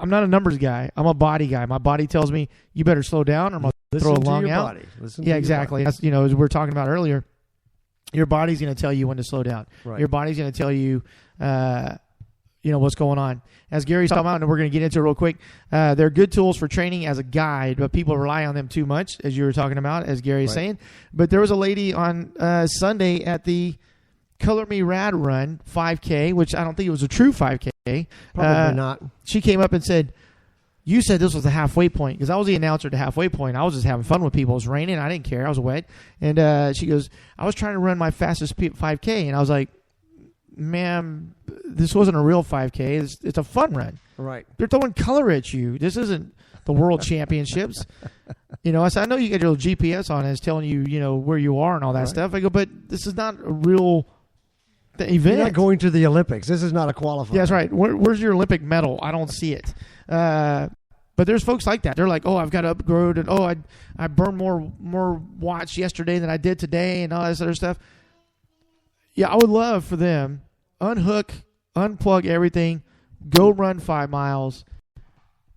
I'm not a numbers guy. I'm a body guy. My body tells me you better slow down or I'm going to throw a long out. Yeah, exactly. That's, as we were talking about earlier, your body's going to tell you when to slow down. Right. Your body's going to tell you, what's going on. As Gary's talking about, and we're going to get into it real quick, they're good tools for training as a guide, but people rely on them too much, as you were talking about, as Gary's saying. But there was a lady on Sunday at the Color Me Rad Run 5K, which I don't think it was a true 5K. Probably not. She came up and said, you said this was the halfway point, because I was the announcer at the halfway point. I was just having fun with people. It was raining. I didn't care. I was wet. And she goes, I was trying to run my fastest 5K. And I was like, ma'am, this wasn't a real 5K. It's a fun run. Right. They're throwing color at you. This isn't the World Championships. I said, I know you got your little GPS on it. It's telling you, where you are and all that stuff. I go, but this is not a real event. You're not going to the Olympics. This is not a qualifier. Yeah, that's right. Where's your Olympic medal? I don't see it. But there's folks like that. They're like, oh, I've got to upgrade, and I burned more watts yesterday than I did today, and all this other stuff. Yeah, I would love for them unplug everything, go run 5 miles,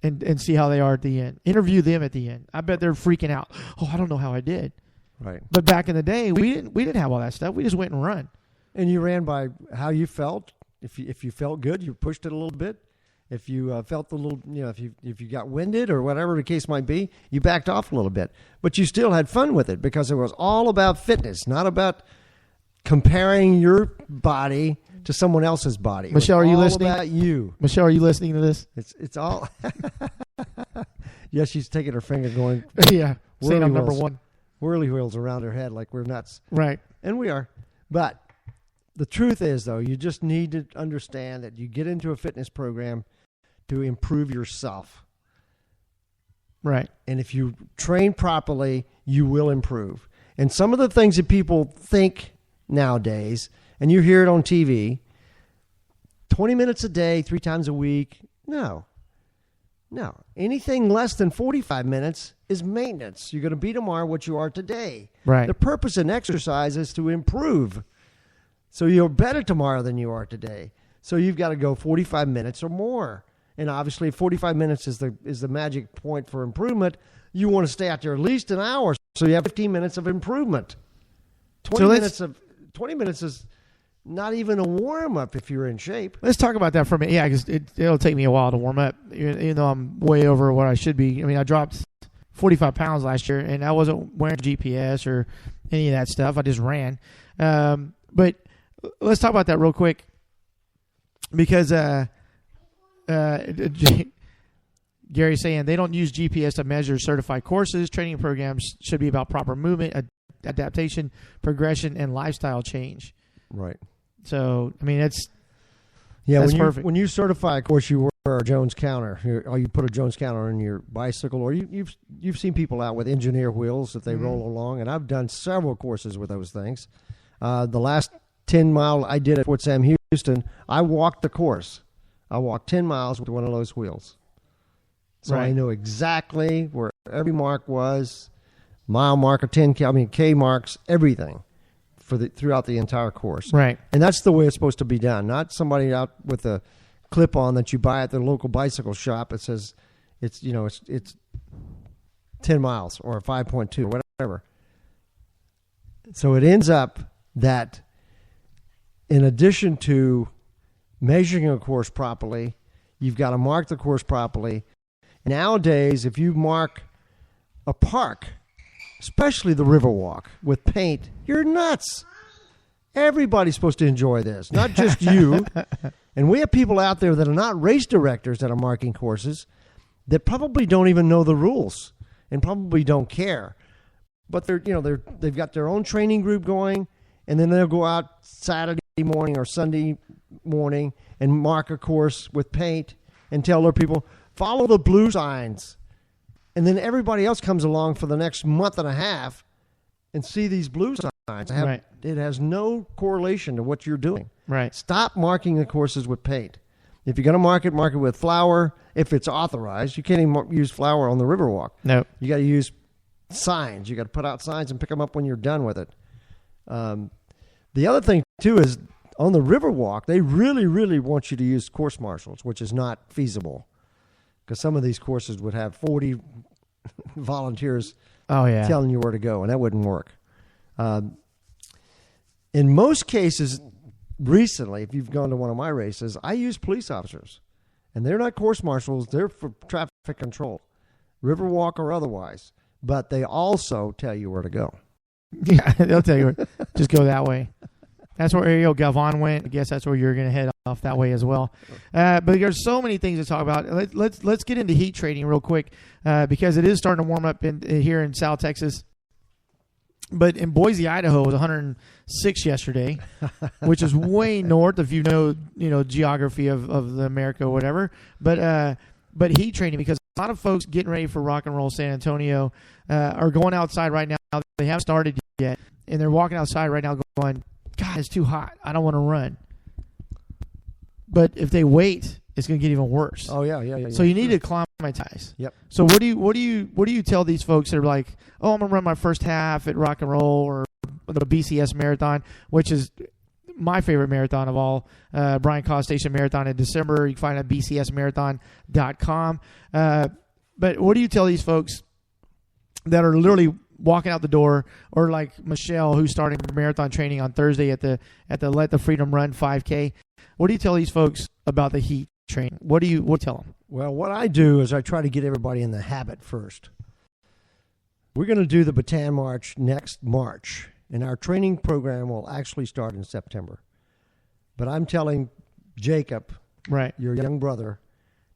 and see how they are at the end. Interview them at the end. I bet they're freaking out. Oh, I don't know how I did. Right. But back in the day, we didn't have all that stuff. We just went and run. And you ran by how you felt. If you felt good, you pushed it a little bit. If you felt a little, if you got winded or whatever the case might be, you backed off a little bit. But you still had fun with it because it was all about fitness, not about comparing your body to someone else's body. Michelle, are you listening? About you. Michelle, are you listening to this? It's all. Yes, she's taking her finger going. Yeah, saying I'm number one. Whirly wheels around her head like we're nuts. Right. And we are. But the truth is, though, you just need to understand that you get into a fitness program to improve yourself. Right. And if you train properly, you will improve. And some of the things that people think nowadays, and you hear it on TV, 20 minutes a day, 3 times a week. No. Anything less than 45 minutes is maintenance. You're going to be tomorrow what you are today. Right. The purpose in exercise is to improve. So you're better tomorrow than you are today. So you've got to go 45 minutes or more. And obviously 45 minutes is the magic point for improvement. You want to stay out there at least an hour. So you have 15 minutes of improvement. 20 minutes is not even a warm-up if you're in shape. Let's talk about that for a minute. Yeah, because it'll take me a while to warm up, even though I'm way over what I should be. I mean, I dropped 45 pounds last year, and I wasn't wearing GPS or any of that stuff. I just ran. But let's talk about that real quick because Gary's saying they don't use GPS to measure certified courses. Training programs should be about proper movement, adaptation, progression, and lifestyle change. Right. So, I mean, that's perfect. When you certify a course, you wear a Jones counter, or you put a Jones counter on your bicycle, or you've seen people out with engineer wheels that they roll along, and I've done several courses with those things. The last 10 mile I did at Fort Sam Houston, I walked the course. I walked 10 miles with one of those wheels. So I know exactly where every mark was, mile marker, K marks, everything throughout the entire course. Right. And that's the way it's supposed to be done. Not somebody out with a clip-on that you buy at the local bicycle shop. It says it's 10 miles or 5.2 or whatever. So it ends up that in addition to measuring a course properly, you've got to mark the course properly. Nowadays, if you mark a park, especially the Riverwalk, with paint, you're nuts. Everybody's supposed to enjoy this, not just you. And we have people out there that are not race directors that are marking courses that probably don't even know the rules and probably don't care. But they've got their own training group going, and then they'll go out Saturday morning or Sunday morning and mark a course with paint and tell their people, follow the blue signs. And then everybody else comes along for the next month and a half and see these blue signs. It has no correlation to what you're doing. Right. Stop marking the courses with paint. If you're going to mark it with flour if it's authorized. You can't even use flour on the Riverwalk. No. You got to use signs. You got to put out signs and pick them up when you're done with it. The other thing, too, is on the Riverwalk, they really, really want you to use course marshals, which is not feasible. because some of these courses would have 40 volunteers Oh yeah. telling you where to go, and that wouldn't work. In most cases, recently, if you've gone to one of my races, I use police officers, and they're not course marshals. They're for traffic control, Riverwalk or otherwise, but they also tell you where to go. Yeah, they'll tell you just go that way. That's where Ariel Galvan went. I guess that's where you're going to head off that way as well. But there's so many things to talk about. Let's get into heat training real quick because it is starting to warm up here in South Texas. But in Boise, Idaho, it was 106 yesterday, which is way north if you know geography of the America or whatever. But heat training, because a lot of folks getting ready for Rock and Roll San Antonio are going outside right now. They haven't started yet, and they're walking outside right now going, God, it's too hot. I don't want to run. But if they wait, it's going to get even worse. Oh yeah. So you need to acclimatize. Yep. So what do you tell these folks that are like, oh, I'm going to run my first half at Rock and Roll or the BCS Marathon, which is my favorite marathon of all, Brian Cause Station Marathon in December. You can find it at bcsmarathon.com. But what do you tell these folks that are literally walking out the door, or like Michelle, who's starting marathon training on Thursday at the Let the Freedom Run 5K? What do you tell these folks about the heat training? What do you tell them? Well, what I do is I try to get everybody in the habit first. We're going to do the Bataan March next March, and our training program will actually start in September. But I'm telling Jacob, right, your young brother,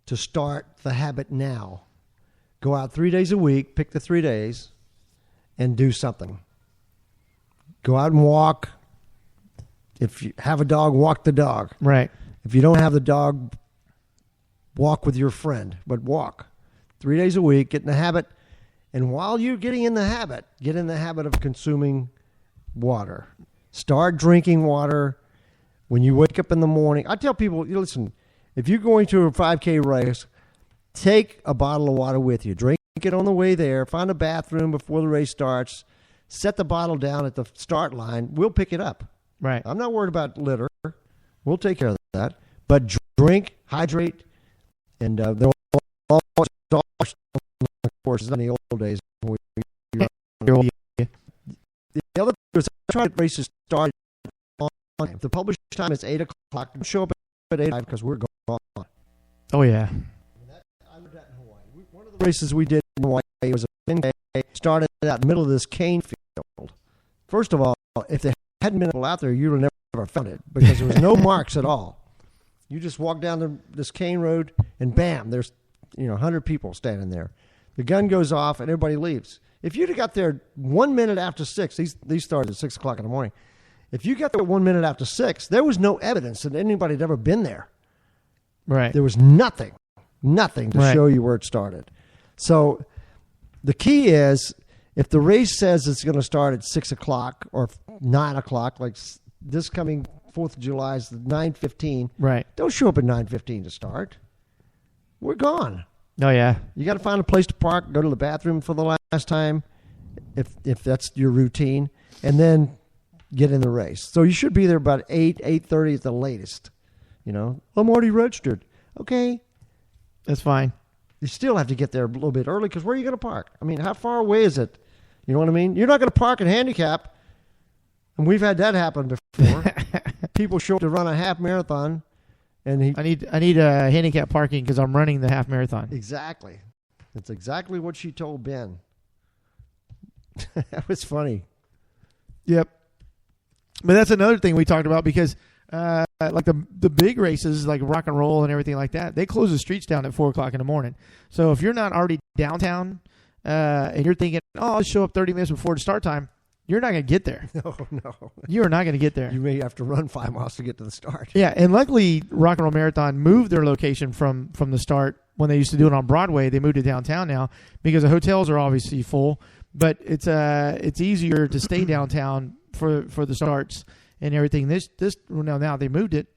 to start the habit now. Go out 3 days a week, pick the 3 days, and do something. Go out and walk. If you have a dog, walk the dog. Right. If you don't have the dog, walk with your friend, but walk 3 days a week, get in the habit. And while you're getting in the habit, get in the habit of consuming water. Start drinking water when you wake up in the morning. I tell people, listen, if you're going to a 5K race, take a bottle of water with you. Drink it on the way there. Find a bathroom before the race starts. Set the bottle down at the start line. We'll pick it up. Right. I'm not worried about litter. We'll take care of that. But drink, hydrate, and there will always, of course, in the old days. The other thing is, I try to get races started on time. The published time is 8 o'clock. Don't show up at 8 because we're gone. Oh, yeah. I lived that in Hawaii. One of the races we did in Hawaii was a 10K. Started out in the middle of this cane field. First of all, if there hadn't been people out there, you would have never found it because there was no marks at all. You just walk down this cane road, and bam, there's 100 people standing there. The gun goes off, and everybody leaves. If you'd have got there 1 minute after 6, these started at 6 o'clock in the morning. If you got there 1 minute after 6, there was no evidence that anybody had ever been there. Right. There was nothing to show you where it started. So the key is, if the race says it's going to start at 6 o'clock or 9 o'clock, like this coming 4th of July is 9:15. Right. Don't show up at 9:15 to start. We're gone. Oh, yeah. You got to find a place to park, go to the bathroom for the last time, if that's your routine, and then get in the race. So you should be there about 8:30 at the latest. I'm already registered. Okay. That's fine. You still have to get there a little bit early because where are you going to park? I mean, how far away is it? You know what I mean? You're not going to park in handicap. And we've had that happen before. People show up to run a half marathon. And I need a handicap parking because I'm running the half marathon. Exactly. That's exactly what she told Ben. That was funny. Yep. But that's another thing we talked about because like the big races like Rock and Roll and everything like that, they close the streets down at 4 o'clock in the morning. So if you're not already downtown and you're thinking, oh, I'll show up 30 minutes before the start time, you're not going to get there. No. You are not going to get there. You may have to run 5 miles to get to the start. Yeah, and luckily Rock and Roll Marathon moved their location from the start. When they used to do it on Broadway, they moved it downtown now because the hotels are obviously full. But it's easier to stay downtown for the starts and everything. Now they moved it,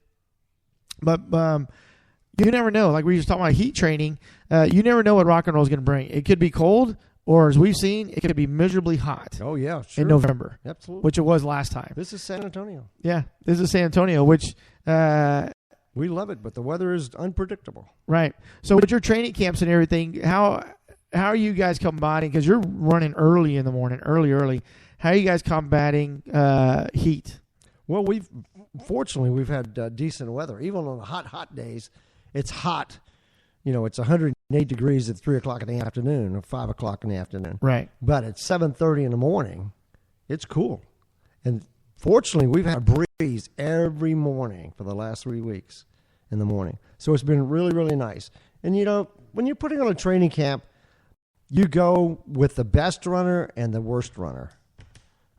but you never know. Like we were just talking about heat training, you never know what Rock and Roll is going to bring. It could be cold, or as we've seen, it could be miserably hot. Oh yeah, sure. In November, absolutely, which it was last time. This is San Antonio. Yeah, this is San Antonio, which We love it, but the weather is unpredictable. Right. So with your training camps and everything, how are you guys combating? Because you're running early in the morning, early. How are you guys combating heat? Well, fortunately we've had decent weather. Even on the hot days, it's hot. It's 108 degrees at 3 o'clock in the afternoon or 5 o'clock in the afternoon. Right. But at 7:30 in the morning, it's cool. And fortunately, we've had a breeze every morning for the last 3 weeks in the morning. So it's been really, really nice. And, when you're putting on a training camp, you go with the best runner and the worst runner.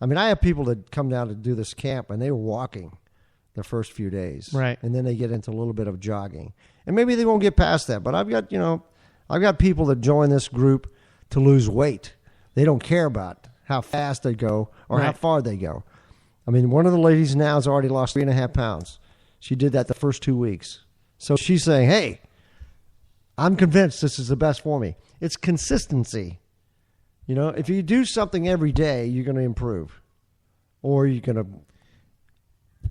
I mean, I have people that come down to do this camp, and they were walking the first few days. Right. And then they get into a little bit of jogging. And maybe they won't get past that. But I've got people that join this group to lose weight. They don't care about how fast they go or how far they go. I mean, one of the ladies now has already lost 3.5 pounds. She did that the first 2 weeks. So she's saying, hey, I'm convinced this is the best for me. It's consistency. If you do something every day, you're going to improve. Or you're going to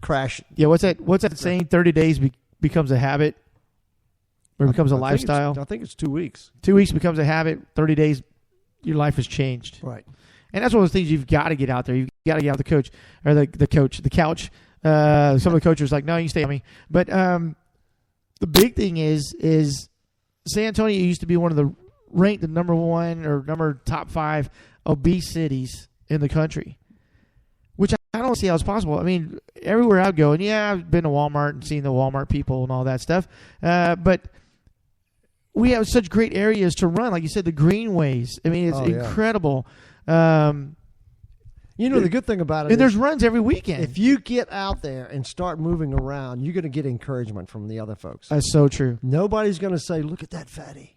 crash. Yeah, what's that saying? 30 days becomes a habit or becomes a lifestyle? I think it's 2 weeks. 2 weeks becomes a habit. 30 days, your life has changed. Right. And that's one of those things you've got to get out there. You've got to get out the coach or the couch. Some of the coaches are like, no, you can stay on me. But the big thing is San Antonio used to be one of the ranked the number 1 or top 5 obese cities in the country, which I don't see how it's possible. I mean, everywhere I go, and I've been to Walmart and seen the Walmart people and all that stuff, but we have such great areas to run. Like you said, the greenways. I mean, it's incredible. The good thing about it is there's runs every weekend. If you get out there and start moving around, you're going to get encouragement from the other folks. That's so true. Nobody's going to say, look at that fatty.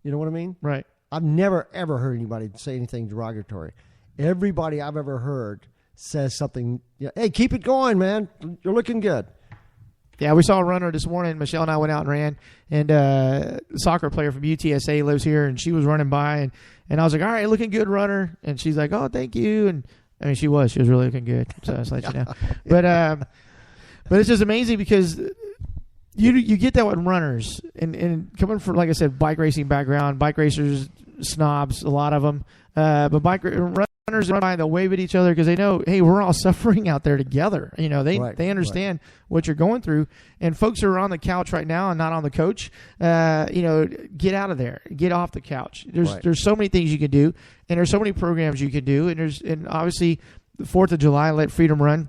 You know what I mean? Right. I've never, ever heard anybody say anything derogatory. Everybody I've ever heard says something, hey, keep it going, man. You're looking good. Yeah, we saw a runner this morning. Michelle and I went out and ran, and a soccer player from UTSA lives here, and she was running by, and I was like, all right, looking good, runner. And she's like, oh, thank you. And I mean, she was really looking good. So I just let you know. But it's just amazing because you get that with runners, and coming from, like I said, bike racing background, bike racers, snobs, a lot of them. But runners run by and they'll wave at each other because they know, hey, we're all suffering out there together. They understand what you're going through. And folks who are on the couch right now and not on the coach, get out of there, get off the couch. There's so many things you can do, and there's so many programs you can do, and obviously the 4th of July, Let Freedom Run.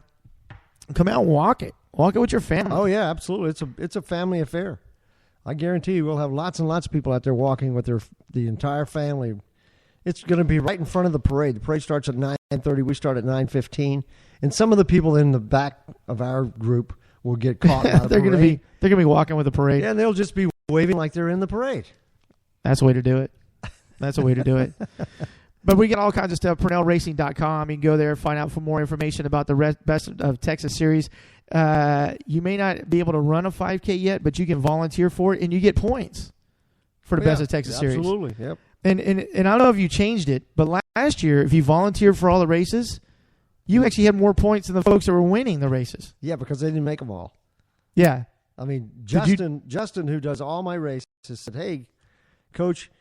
Come out and walk it. Walk it with your family. Oh yeah, absolutely. It's a family affair. I guarantee you, we'll have lots and lots of people out there walking with the entire family. It's going to be right in front of the parade. The parade starts at 9:30. We start at 9:15, and some of the people in the back of our group will get caught. They're going to be walking with the parade. Yeah, and they'll just be waving like they're in the parade. That's the way to do it. That's the way to do it. But we get all kinds of stuff. PurnellRacing.com. You can go there, find out for more information about the Best of Texas series. You may not be able to run a 5K yet, but you can volunteer for it, and you get points for the Best of Texas series. Absolutely, yep. And I don't know if you changed it, but last year, if you volunteered for all the races, you actually had more points than the folks that were winning the races. Yeah, because they didn't make them all. Yeah. I mean, Justin, who does all my races, said, hey, Coach,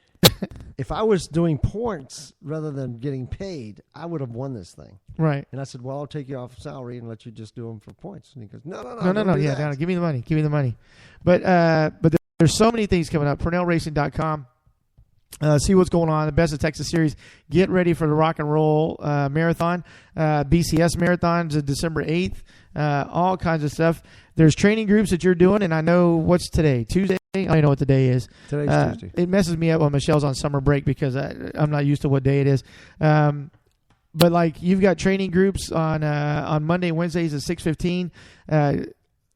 if I was doing points rather than getting paid, I would have won this thing. Right. And I said, well, I'll take you off salary and let you just do them for points. And he goes, no. Yeah, no, give me the money. Give me the money. But there's so many things coming up. PurnellRacing.com. See what's going on. The Best of Texas series. Get ready for the Rock and Roll Marathon. BCS Marathon's December 8th. All kinds of stuff. There's training groups that you're doing, and I know what's today? Tuesday? I don't even know what the day is. Today's Tuesday. It messes me up when Michelle's on summer break because I'm not used to what day it is. But like you've got training groups on Monday, Wednesdays at 6:15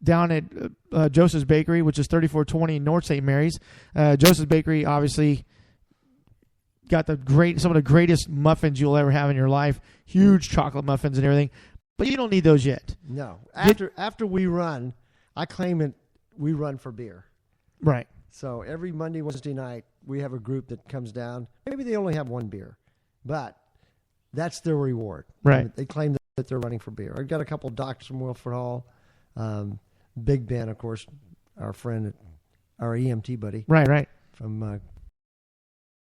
down at Joseph's Bakery, which is 3420 in North St. Mary's. Joseph's Bakery obviously got some of the greatest muffins you'll ever have in your life. Huge chocolate muffins and everything. But you don't need those yet. No. After we run, I claim it. We run for beer. Right. So every Monday, Wednesday night, we have a group that comes down. Maybe they only have one beer, but that's their reward. Right. They claim that they're running for beer. I've got a couple of doctors from Wilford Hall. Big Ben, of course, our friend, our EMT buddy Right. from